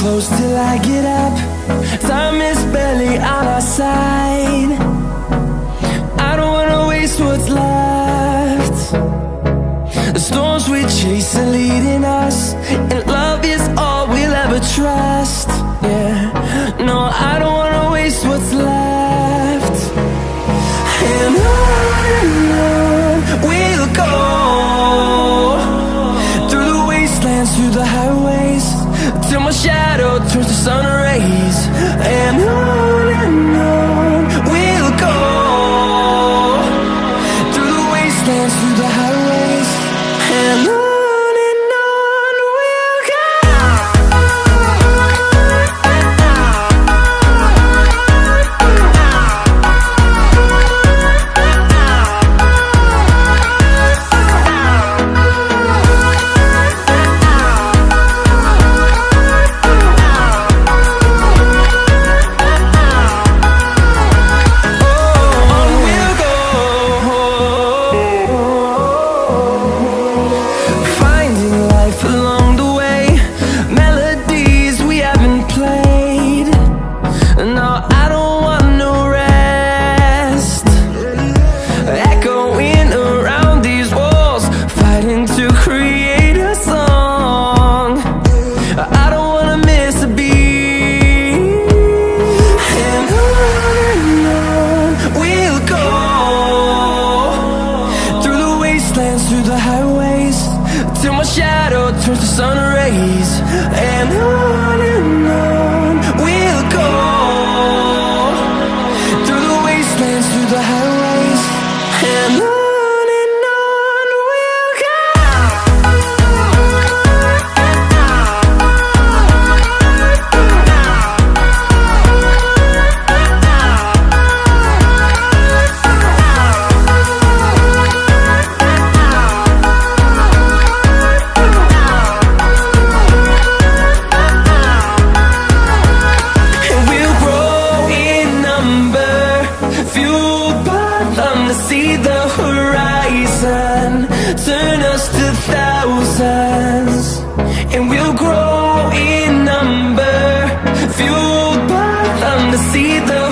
close till I get up. Time is barely on our side. I don't wanna waste what's left. The storms we chase are leading us, and love is all we'll ever trust. Yeah, no, I don't wanna waste what's left. And on we'll go, through the wastelands, through the highways, till my shadow turns to sun rays. And on we'll go, through the wastelands, through the highways, and on we'll go. Through the highways, till my shadow turns to sun rays. And on we'll go, through the wastelands, through the highways, and on we'll go. See the horizon, turn us to thousands, and we'll grow in number, fueled by them to see the